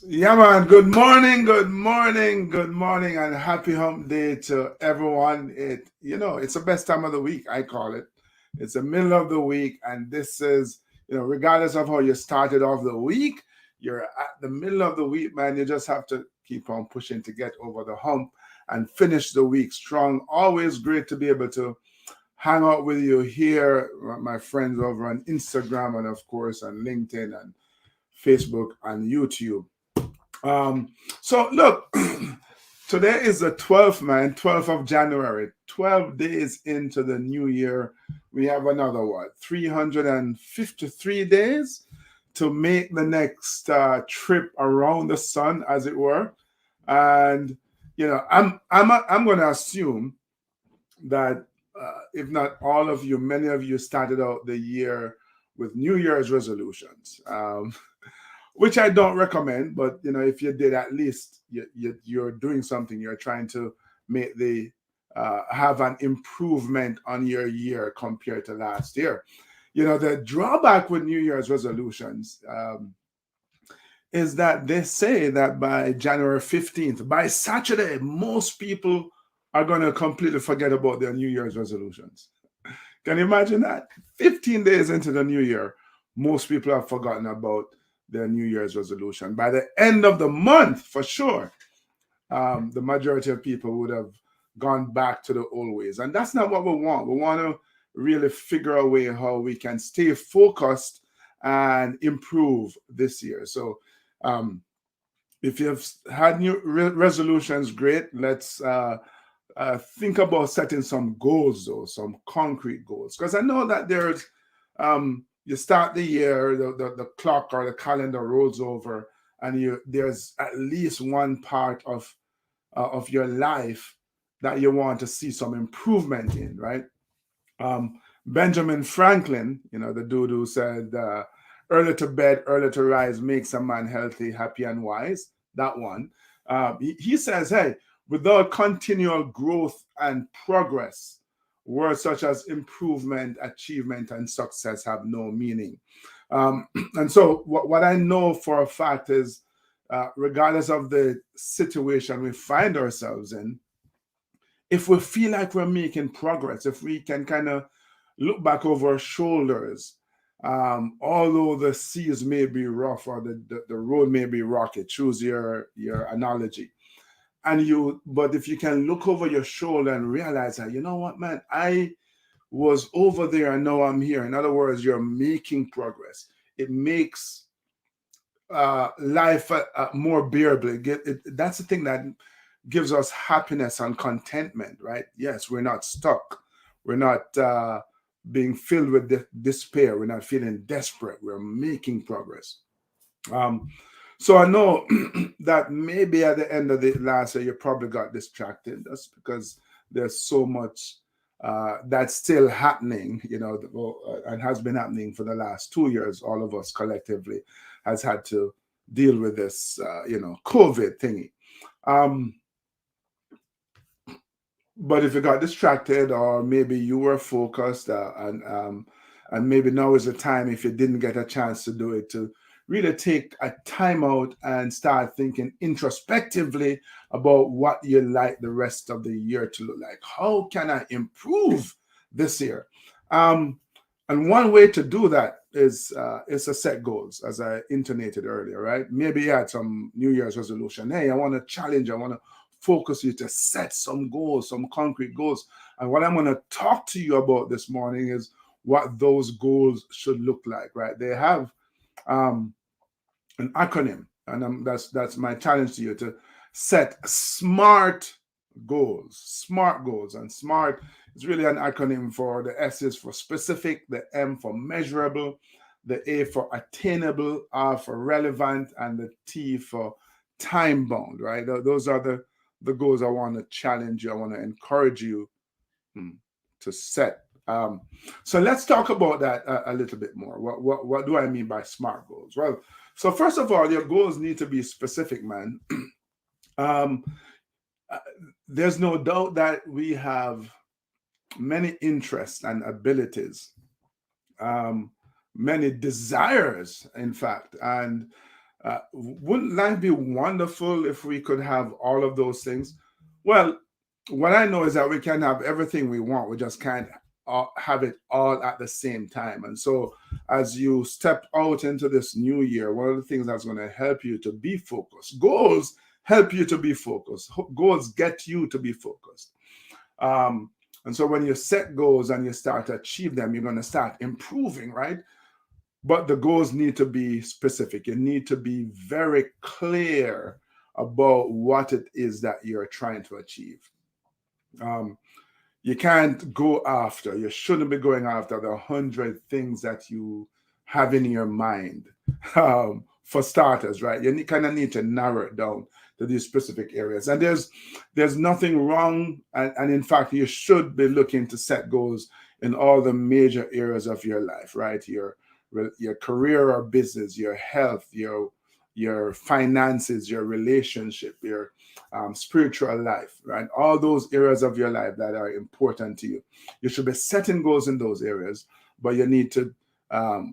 Yeah, man. Good morning, good morning, good morning, and happy hump day to everyone. It's the best time of the week, I call it. It's the middle of the week, and this is, regardless of how you started off the week, you're at the middle of the week, man. You just have to keep on pushing to get over the hump and finish the week strong. Always great to be able to hang out with you here, my friends over on Instagram and, of course, on LinkedIn and Facebook and YouTube. Um, so look, today is the 12th, man, 12th of January. 12 days into the new year. We have another what? 353 days to make the next trip around the sun, as it were. And I'm going to assume that if not all of you, many of you started out the year with New Year's resolutions. Which I don't recommend. But if you did, at least you're doing something. You're trying to make the have an improvement on your year compared to last year. The drawback with New Year's resolutions is that they say that by January 15th, by Saturday, most people are going to completely forget about their New Year's resolutions. Can you imagine that? 15 days into the new year, most people have forgotten about their New Year's resolution. By the end of the month, for sure, the majority of people would have gone back to the old ways. And that's not what we want. We want to really figure a way how we can stay focused and improve this year. So, if you've had new resolutions, great. Let's think about setting some goals, though, some concrete goals. Because I know that you start the year, the clock or the calendar rolls over, and there's at least one part of your life that you want to see some improvement in, right? Benjamin Franklin, the dude who said, early to bed, early to rise makes a man healthy, happy, and wise. That one. He says, hey, without continual growth and progress, words such as improvement, achievement, and success have no meaning. And so, what I know for a fact is, regardless of the situation we find ourselves in, if we feel like we're making progress, if we can kind of look back over our shoulders, although the seas may be rough or the road may be rocky, choose your analogy. But if you can look over your shoulder and realize that, you know what, man, I was over there and now I'm here. In other words, you're making progress. It makes life more bearable. That's the thing that gives us happiness and contentment, right? Yes, we're not stuck. We're not being filled with despair. We're not feeling desperate. We're making progress. So I know that maybe at the end of the last year, you probably got distracted. That's because there's so much that's still happening, and has been happening for the last 2 years. All of us collectively has had to deal with this, COVID thingy. But if you got distracted, or maybe you were focused, and maybe now is the time, if you didn't get a chance to do it, to really take a time out and start thinking introspectively about what you like the rest of the year to look like. How can I improve this year? And one way to do that is to set goals, as I intonated earlier, right? Maybe you had some New Year's resolution. Hey, I want to challenge, I want to focus you to set some goals, some concrete goals. And what I'm going to talk to you about this morning is what those goals should look like, right? They have an acronym, and that's my challenge to you, to set SMART goals. SMART goals, and SMART is really an acronym for the S is for specific, the M for measurable, the A for attainable, R for relevant, and the T for time bound. Right? Those are the goals I want to challenge you. I want to encourage you to set. So let's talk about that a little bit more. What do I mean by SMART goals? Well, so first of all, your goals need to be specific, man. There's no doubt that we have many interests and abilities, many desires, in fact, and Wouldn't life be wonderful if we could have all of those things? Well, what I know is that we can have everything we want. We just can't have it all at the same time. And so, as you step out into this new year, one of the things that's going to help you to be focused, goals help you to be focused, goals get you to be focused. Um, and so, when you set goals and you start to achieve them, you're going to start improving, right? But the goals need to be specific. You need to be very clear about what it is that you're trying to achieve. Um, you can't go after, you shouldn't be going after the 100 things that you have in your mind. For starters, right? You kind of need to narrow it down to these specific areas. And there's nothing wrong, and in fact, you should be looking to set goals in all the major areas of your life, right? Your career or business, your health, your finances, your relationship, your spiritual life, right? All those areas of your life that are important to you. You should be setting goals in those areas, but you need to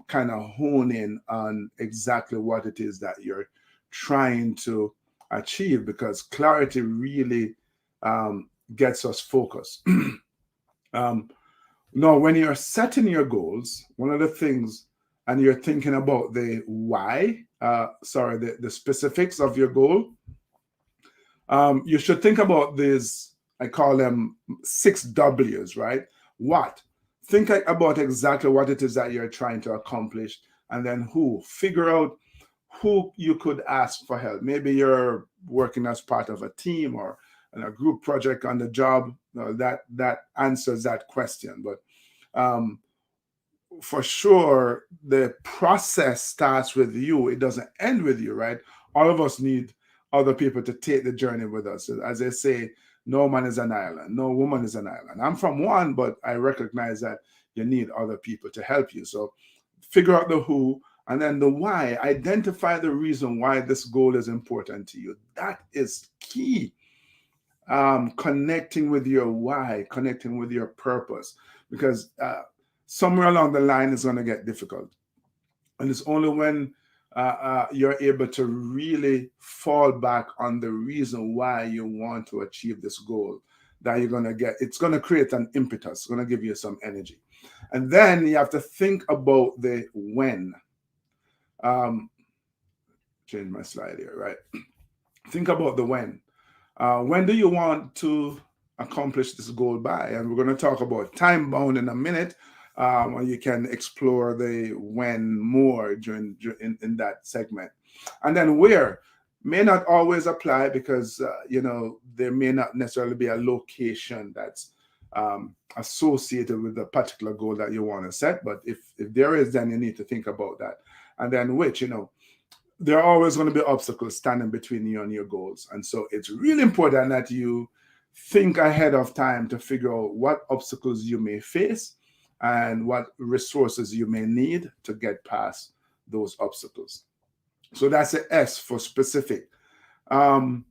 kind of hone in on exactly what it is that you're trying to achieve, because clarity really gets us focused. um, Now, when you're setting your goals, one of the things, and you're thinking about the why, the specifics of your goal, you should think about these, I call them 6 W's, right? What? Think about exactly what it is that you're trying to accomplish, and then who. Figure out who you could ask for help. Maybe you're working as part of a team or in a group project on the job. That answers that question. But um, for sure, the process starts with you. It doesn't end with you, right? All of us need other people to take the journey with us. As they say, no man is an island, no woman is an island. I'm from one, but I recognize that you need other people to help you. So figure out the who, and then the why. Identify the reason why this goal is important to you. That is key. Connecting with your why, connecting with your purpose, because somewhere along the line it's going to get difficult. And it's only when you're able to really fall back on the reason why you want to achieve this goal that you're going to get, it's going to create an impetus, it's going to give you some energy. And then you have to think about the when. Um, Change my slide here, right? Think about the when. When do you want to accomplish this goal by? And we're going to talk about time bound in a minute. You can explore the when more in that segment. And then where may not always apply, because there may not necessarily be a location that's associated with the particular goal that you want to set. But if there is, then you need to think about that. And then which, there are always going to be obstacles standing between you and your goals. And so it's really important that you think ahead of time to figure out what obstacles you may face and what resources you may need to get past those obstacles. So that's the S for specific. The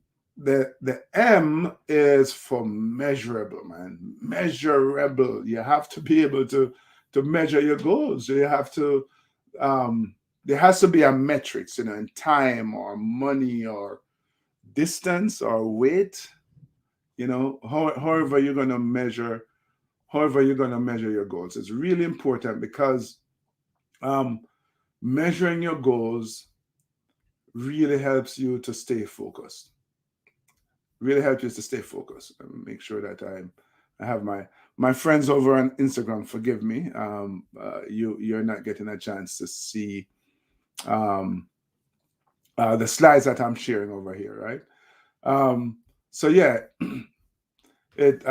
M is for measurable, man. Measurable. You have to be able to measure your goals. You have to there has to be a metrics, in time or money or distance or weight, however you're going to measure, your goals. It's really important, because measuring your goals really helps you to stay focused. Really helps you to stay focused. And make sure that I have my friends over on Instagram. Forgive me. You're not getting a chance to see the slides that I'm sharing over here, right? So yeah, it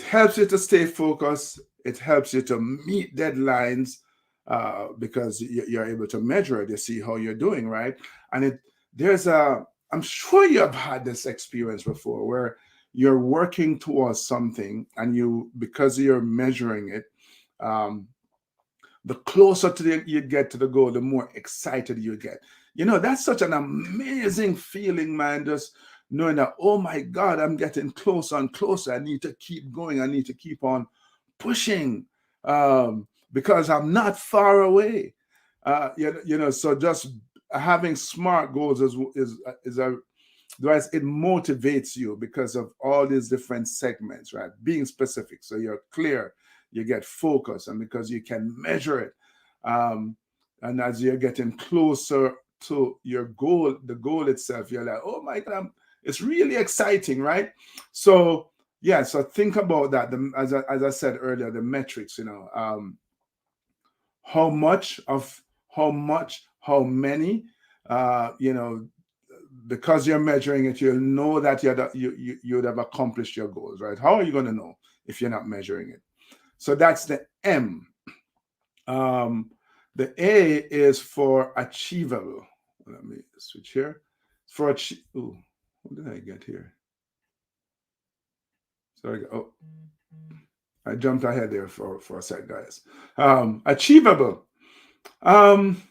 helps you to stay focused. It helps you to meet deadlines because you're able to measure it. You see how you're doing, right? And I'm sure you have had this experience before, where you're working towards something, and because you're measuring it, the closer you get to the goal, the more excited you get. That's such an amazing feeling, man, just knowing that, oh my God, I'm getting closer and closer. I need to keep going. I need to keep on pushing because I'm not far away. So just having SMART goals is a otherwise it motivates you because of all these different segments, right? Being specific, so you're clear, you get focused, and because you can measure it, um, and as you're getting closer to your goal, the goal itself, you're like, oh my god, it's really exciting, right? So yeah, so think about that. As I said earlier, the metrics, how much of how many, you know, because you're measuring it, you'll know that you'd have accomplished your goals, right? How are you going to know if you're not measuring it? So that's the M. The A is for achievable. Let me switch here. For ooh, what did I get here? Sorry. Oh, I jumped ahead there for a sec, guys. Achievable. Um,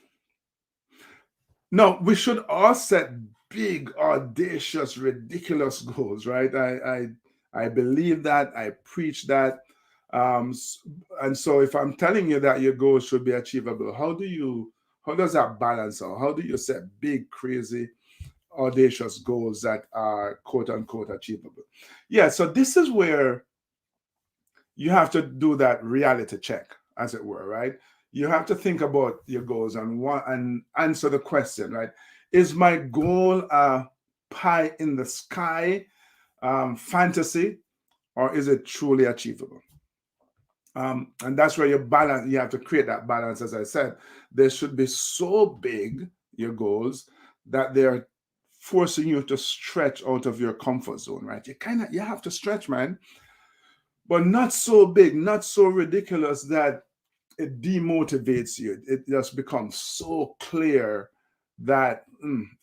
no, we should all set big, audacious, ridiculous goals, right? I believe that. I preach that. Um, and so, if I'm telling you that your goals should be achievable, how does that balance out? How do you set big, crazy, audacious goals that are quote unquote achievable? Yeah. So this is where you have to do that reality check, as it were, right? You have to think about your goals and answer the question, right? Is my goal a pie in the sky fantasy, or is it truly achievable? And that's where you have to create that balance. As I said, they should be so big, your goals, that they're forcing you to stretch out of your comfort zone, right? You have to stretch, man, but not so big, not so ridiculous that it demotivates you. It just becomes so clear that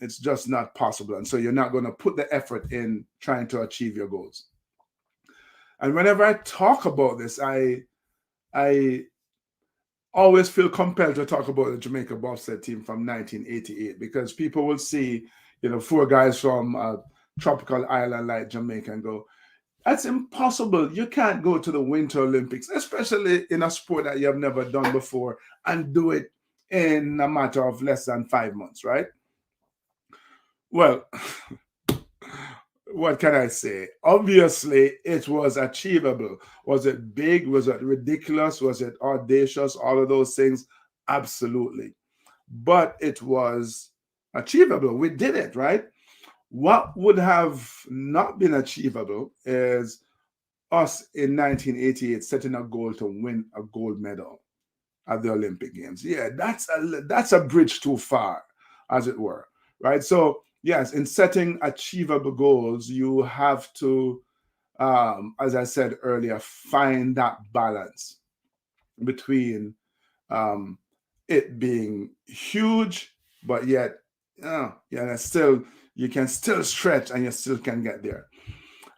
it's just not possible. And so you're not going to put the effort in trying to achieve your goals. And whenever I talk about this, I always feel compelled to talk about the Jamaica bobsled team from 1988, because people will see, four guys from a tropical island like Jamaica and go, that's impossible. You can't go to the Winter Olympics, especially in a sport that you have never done before, and do it in a matter of less than 5 months, right? Well, what can I say? Obviously, it was achievable. Was it big? Was it ridiculous? Was it audacious? All of those things? Absolutely. But it was achievable. We did it, right? What would have not been achievable is us in 1988 setting a goal to win a gold medal at the Olympic Games. Yeah, that's a bridge too far, as it were, right? So yes, in setting achievable goals, you have to, as I said earlier, find that balance between um, it being huge, but yet, yeah, still you can still stretch and you still can get there.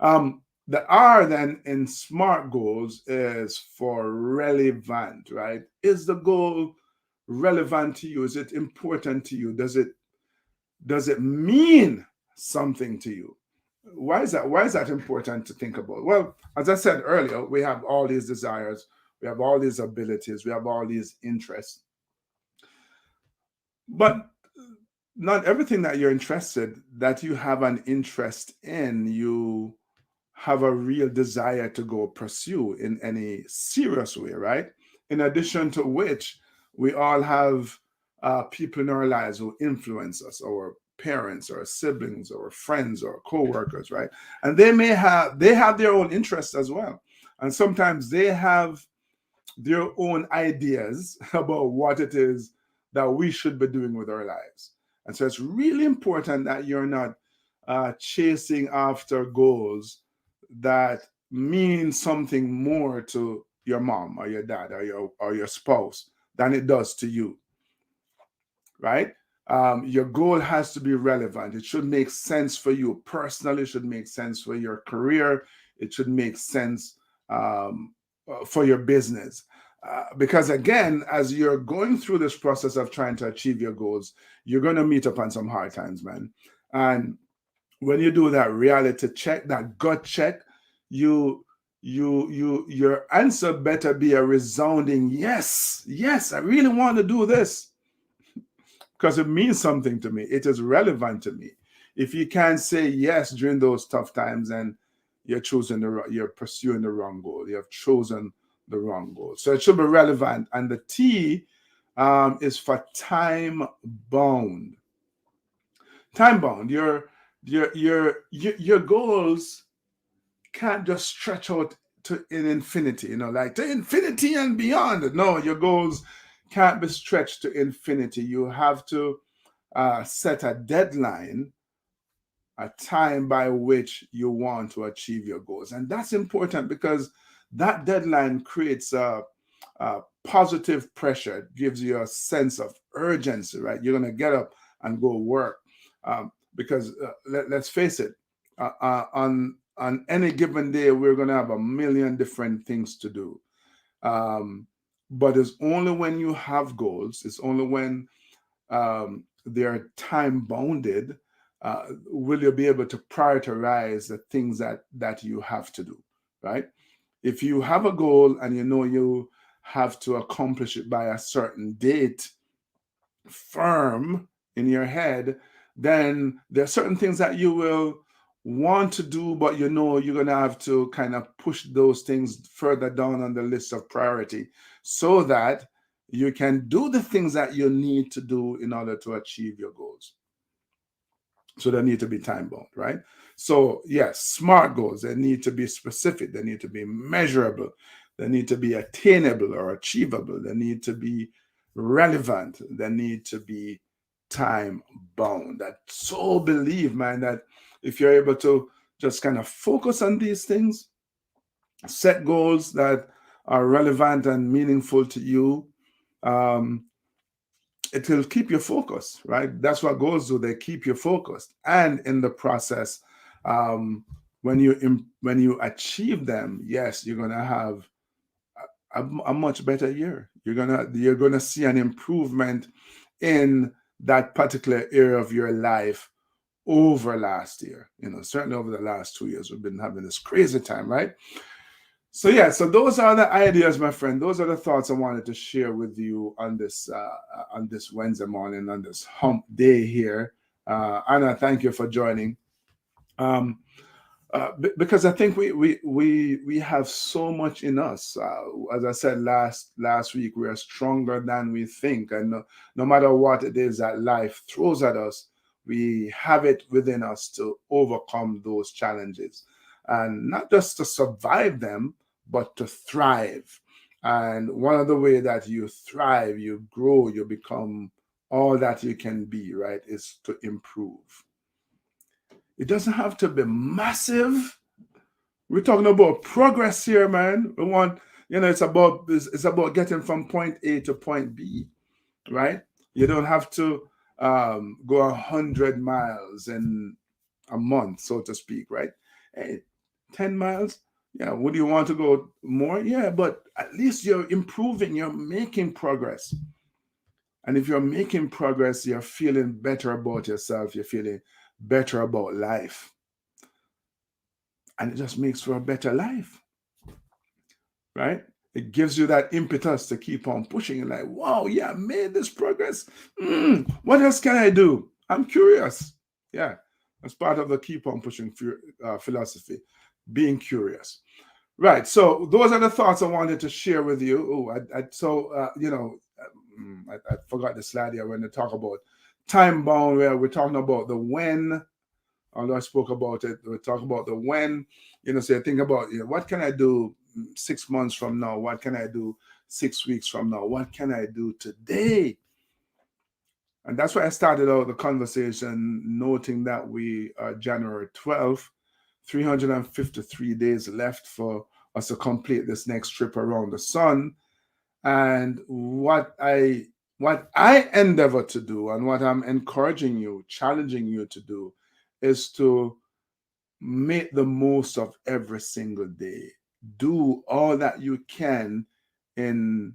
The R then in SMART goals is for relevant, right? Is the goal relevant to you? Is it important to you? Does it mean something to you? Why is that? Why is that important to think about? Well, as I said earlier, we have all these desires, we have all these abilities, we have all these interests, but not everything that you have an interest in, you have a real desire to go pursue in any serious way, right? In addition to which, we all have people in our lives who influence us, our parents, our siblings, or friends, or co-workers, right? And they have their own interests as well. And sometimes they have their own ideas about what it is that we should be doing with our lives. And so it's really important that you're not chasing after goals that mean something more to your mom or your dad or your spouse than it does to you, right? Your goal has to be relevant. It should make sense for you personally. It should make sense for your career. It should make sense for your business. Because again, as you're going through this process of trying to achieve your goals, you're going to meet upon some hard times, man. And when you do that reality check, that gut check, your answer better be a resounding yes. Yes, I really want to do this. because it means something to me. It is relevant to me. If you can't say yes during those tough times, and you're pursuing the wrong goal. You have chosen the wrong goal. So it should be relevant. And the T is for time bound. Time bound. Your goals can't just stretch out to in infinity, like to infinity and beyond. No, your goals can't be stretched to infinity. You have to set a deadline, a time by which you want to achieve your goals. And that's important because that deadline creates a positive pressure. It gives you a sense of urgency, right? You're going to get up and go work. Because let's face it, on any given day, we're going to have a million different things to do. But it's only when you have goals, it's only when they're time bounded, will you be able to prioritize the things that you have to do, right? If you have a goal and you know you have to accomplish it by a certain date, firm in your head, then there are certain things that you will want to do, but you know you're going to have to kind of push those things further down on the list of priority so that you can do the things that you need to do in order to achieve your goals. So they need to be time bound, right? So yes, SMART goals, they need to be specific, they need to be measurable, they need to be attainable or achievable, they need to be relevant, they need to be time bound. I so believe, man, that if you're able to just kind of focus on these things, set goals that are relevant and meaningful to you, it will keep you focused, right? That's what goals do. They keep you focused, and in the process, when you achieve them, yes, you're gonna have a much better year. You're gonna see an improvement in that particular area of your life over last year. Certainly over the last 2 years, we've been having this crazy time, right? So yeah, so those are the ideas, my friend. Those are the thoughts I wanted to share with you on this Wednesday morning, on this hump day here. Anna, thank you for joining. Because I think we have so much in us. As I said last week, we are stronger than we think, and no matter what it is that life throws at us, we have it within us to overcome those challenges, and not just to survive them, but to thrive. And one of the way that you thrive, you grow, you become all that you can be, right, is to improve. It doesn't have to be massive. We're talking about progress here, man. We want, it's about getting from point A to point B, right? You don't have to go 100 miles in a month, so to speak, right? Hey, 10 miles. Yeah, would you want to go more? Yeah, but at least you're improving, you're making progress. And if you're making progress, you're feeling better about yourself, you're feeling better about life. And it just makes for a better life, right? It gives you that impetus to keep on pushing. Like, wow, yeah, I made this progress. What else can I do? I'm curious. Yeah, that's part of the keep on pushing philosophy, being curious. Right. So those are the thoughts I wanted to share with you. I forgot the slide here when they talk about time bound, where we're talking about the when. Although I spoke about it, we talk about the when. So you think about, what can I do 6 months from now? What can I do 6 weeks from now? What can I do today? And that's why I started out the conversation noting that we are January 12th, 353 days left for us to complete this next trip around the sun. And what I endeavor to do, and what I'm encouraging you, challenging you to do, is to make the most of every single day. Do all that you can in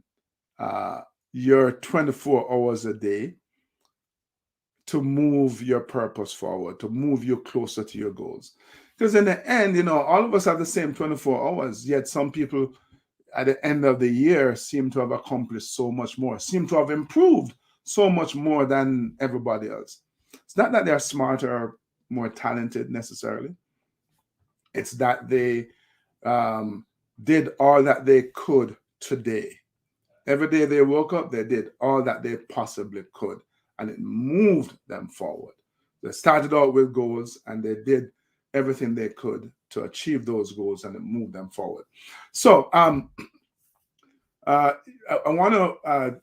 your 24 hours a day to move your purpose forward, to move you closer to your goals. Because in the end, all of us have the same 24 hours, yet some people at the end of the year seem to have accomplished so much more, seem to have improved so much more than everybody else. It's not that they're smarter or more talented necessarily. It's that they did all that they could today. Every day they woke up, they did all that they possibly could, and it moved them forward. They started out with goals and they did everything they could to achieve those goals, and it moved them forward. So I want to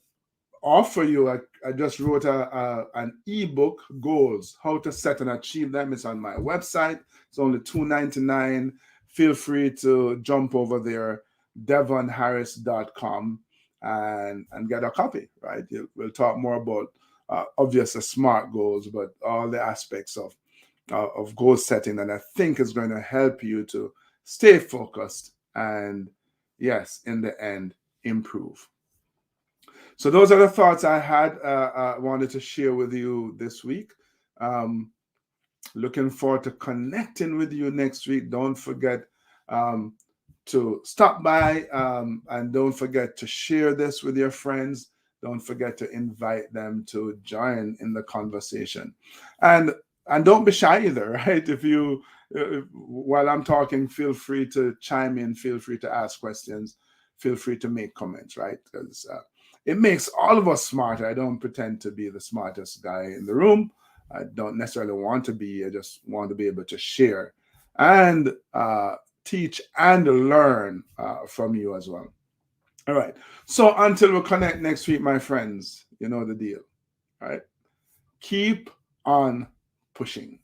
offer you, I just wrote an ebook, Goals, How to Set and Achieve Them. It's on my website. It's only $2.99. Feel free to jump over there, devonharris.com, and get a copy, right? We'll talk more about obviously SMART goals, but all the aspects of goal setting, and I think is going to help you to stay focused and, yes, in the end, improve. So those are the thoughts I had wanted to share with you this week. Looking forward to connecting with you next week. Don't forget to stop by, and don't forget to share this with your friends. Don't forget to invite them to join in the conversation, and don't be shy either, right? If you while I'm talking, feel free to chime in, feel free to ask questions, feel free to make comments, right? Because it makes all of us smarter. I don't pretend to be the smartest guy in the room. I don't necessarily want to be. I just want to be able to share and teach and learn from you as well. All right. So until we connect next week, my friends, you know the deal. All right. Keep on pushing.